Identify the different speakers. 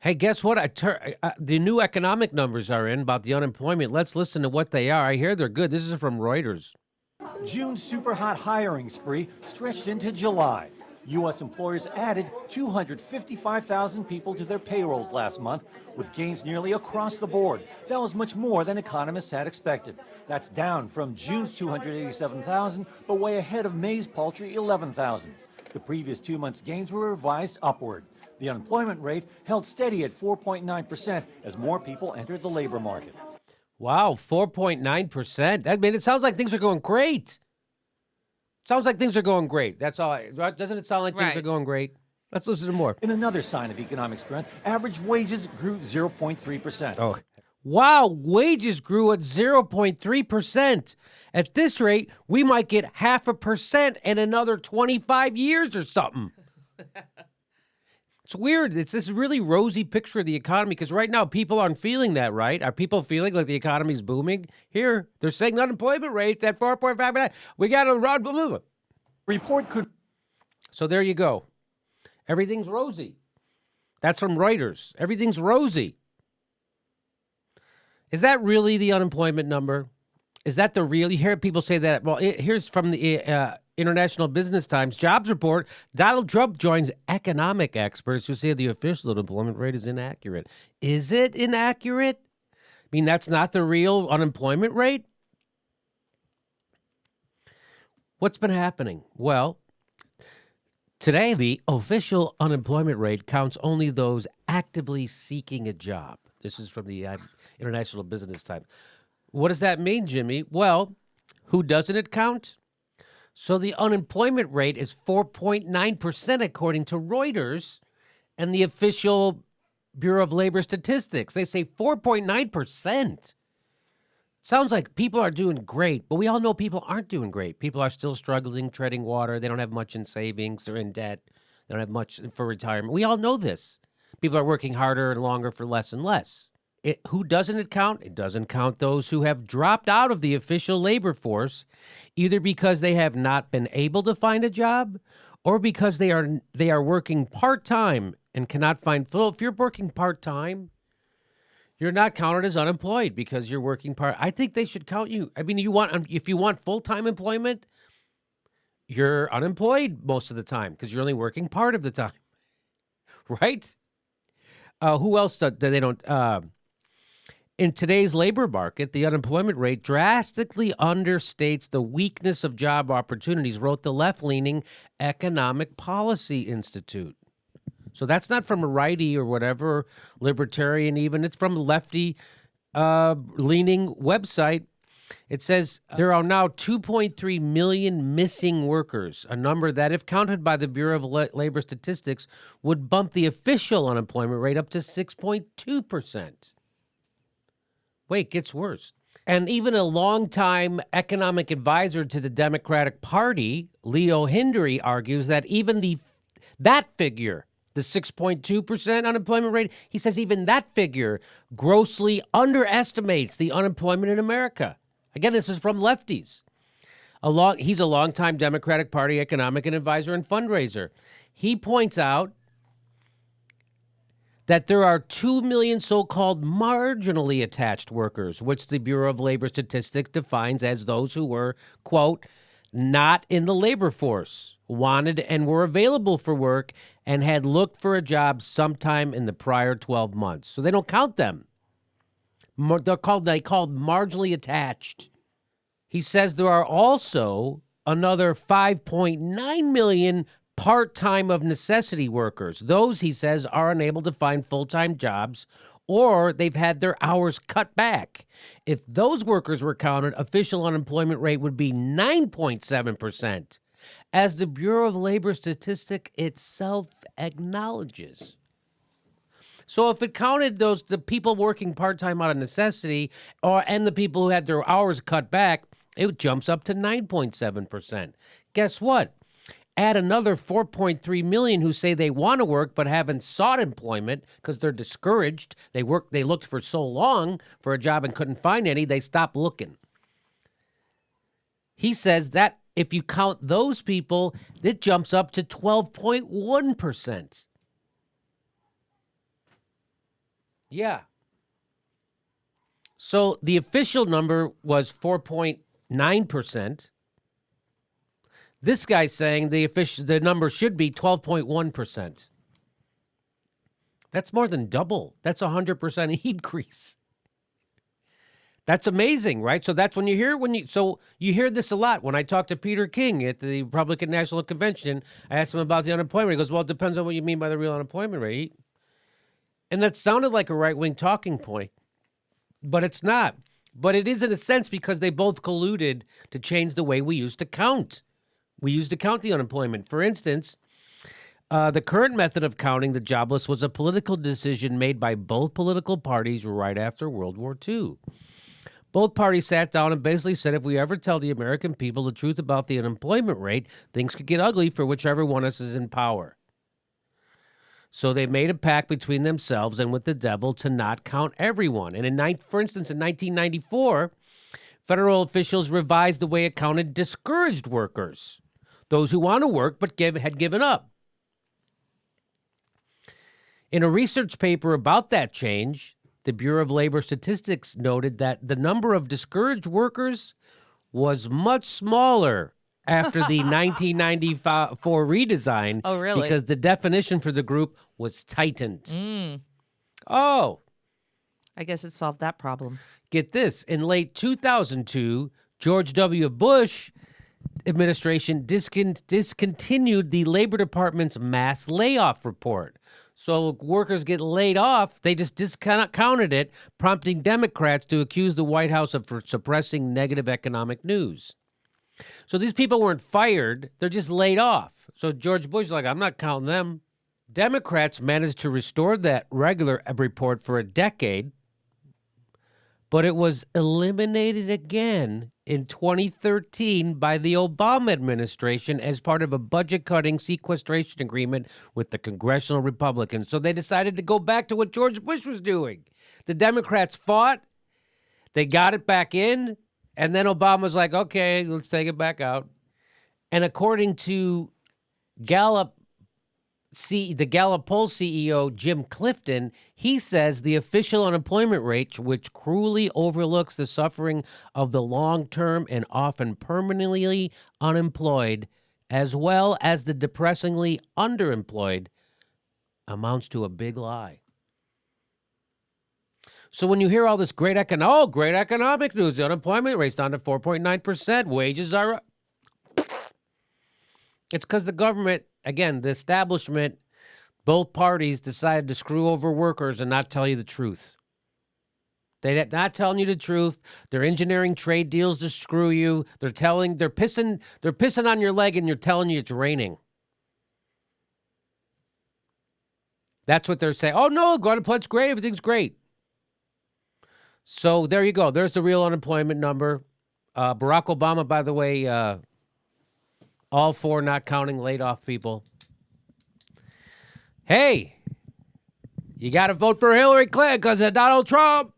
Speaker 1: Hey, guess what? The new economic numbers are in about the unemployment. Let's listen to what they are. I hear they're good. This is from Reuters.
Speaker 2: June's super hot hiring spree stretched into July. U.S. employers added 255,000 people to their payrolls last month, with gains nearly across the board. That was much more than economists had expected. That's down from June's 287,000, but way ahead of May's paltry 11,000. The previous 2 months' gains were revised upward. The unemployment rate held steady at 4.9% as more people entered the labor market.
Speaker 1: Wow, 4.9%. I mean, it sounds like things are going great. Sounds like things are going great. That's all. Doesn't it sound like things are going great? Let's listen to more.
Speaker 2: In another sign of economic strength, average wages grew 0.3%.
Speaker 1: Oh, wow, wages grew at 0.3%. At this rate, we might get 0.5% in another 25 years or something. It's weird. It's this really rosy picture of the economy because right now people aren't feeling that, right? Are people feeling like the economy's booming? Here, they're saying unemployment rates at 4.5%. We got to run. Blah, blah, blah.
Speaker 2: Report could.
Speaker 1: So there you go. Everything's rosy. That's from Reuters. Everything's rosy. Is that really the unemployment number? Is that the real? You hear people say that. Well, here's from the International Business Times jobs report. Donald Trump joins economic experts who say the official unemployment rate is inaccurate. Is it inaccurate? I mean, that's not the real unemployment rate? What's been happening? Well, today, the official unemployment rate counts only those actively seeking a job. This is from the International Business Times. What does that mean, Jimmy? Well, who doesn't it count? So the unemployment rate is 4.9% according to Reuters and the official Bureau of Labor Statistics. They say 4.9%. Sounds like people are doing great, but we all know people aren't doing great. People are still struggling, treading water. They don't have much in savings. They're in debt. They don't have much for retirement. We all know this. People are working harder and longer for less and less. Who doesn't it count? It doesn't count those who have dropped out of the official labor force, either because they have not been able to find a job or because they are working part-time and cannot find full. If you're working part-time, you're not counted as unemployed because you're working part. I think they should count you. I mean, if you want full-time employment, you're unemployed most of the time because you're only working part of the time, right? Who else do they don't? In today's labor market, the unemployment rate drastically understates the weakness of job opportunities, wrote the left-leaning Economic Policy Institute. So that's not from a righty or whatever, libertarian even. It's from a lefty-leaning website. It says there are now 2.3 million missing workers, a number that, if counted by the Bureau of Labor Statistics, would bump the official unemployment rate up to 6.2%. Wait, gets worse. And even a longtime economic advisor to the Democratic Party, Leo Hindery, argues that even that figure, the 6.2% unemployment rate, he says even that figure grossly underestimates the unemployment in America. Again, this is from lefties. He's a longtime Democratic Party economic advisor and fundraiser. He points out that there are 2 million so-called marginally attached workers, which the Bureau of Labor Statistics defines as those who were, quote, not in the labor force, wanted and were available for work, and had looked for a job sometime in the prior 12 months. So they don't count them. They're called marginally attached. He says there are also another 5.9 million part-time of necessity workers. Those, he says, are unable to find full-time jobs or they've had their hours cut back. If those workers were counted, official unemployment rate would be 9.7%, as the Bureau of Labor Statistics itself acknowledges. So if it counted the people working part-time out of necessity and the people who had their hours cut back, it jumps up to 9.7%. Guess what? Add another 4.3 million who say they want to work but haven't sought employment because they're discouraged. They looked for so long for a job and couldn't find any, they stopped looking. He says that if you count those people, it jumps up to 12.1%. Yeah. So the official number was 4.9%. This guy's saying the number should be 12.1%. That's more than double. That's 100% increase. That's amazing, right? So that's you hear this a lot. When I talk to Peter King at the Republican National Convention, I asked him about the unemployment rate. He goes, well, it depends on what you mean by the real unemployment rate. And that sounded like a right-wing talking point, but it's not. But it is in a sense because they both colluded to change the way we used to count. We used to count the unemployment. For instance, the current method of counting the jobless was a political decision made by both political parties right after World War II. Both parties sat down and basically said, if we ever tell the American people the truth about the unemployment rate, things could get ugly for whichever one of us is in power. So they made a pact between themselves and with the devil to not count everyone. And for instance, in 1994, federal officials revised the way it counted discouraged workers, those who want to work but had given up. In a research paper about that change, the Bureau of Labor Statistics noted that the number of discouraged workers was much smaller after the 1994 redesign.
Speaker 3: Oh, really?
Speaker 1: Because the definition for the group was tightened. Oh.
Speaker 3: I guess it solved that problem.
Speaker 1: Get this. In late 2002, George W. Bush administration discontinued the Labor Department's mass layoff report. So workers get laid off. They just discounted it, prompting Democrats to accuse the White House of suppressing negative economic news. So these people weren't fired. They're just laid off. So George Bush is like, I'm not counting them. Democrats managed to restore that regular report for a decade, but it was eliminated again in 2013 by the Obama administration as part of a budget-cutting sequestration agreement with the congressional Republicans. So they decided to go back to what George Bush was doing. The Democrats fought. They got it back in. And then Obama was like, okay, let's take it back out. And according to the Gallup poll CEO, Jim Clifton, he says the official unemployment rate, which cruelly overlooks the suffering of the long-term and often permanently unemployed, as well as the depressingly underemployed, amounts to a big lie. So when you hear all this great economic news, the unemployment rate's down to 4.9%, wages are up. It's because the government, again, the establishment, both parties decided to screw over workers and not tell you the truth. They're not telling you the truth. They're engineering trade deals to screw you. They're pissing on your leg and you're telling you it's raining. That's what they're saying. Oh no, unemployment's great, everything's great. So there you go. There's the real unemployment number. Barack Obama, by the way, all for not counting laid off people. Hey, you got to vote for Hillary Clinton because of Donald Trump.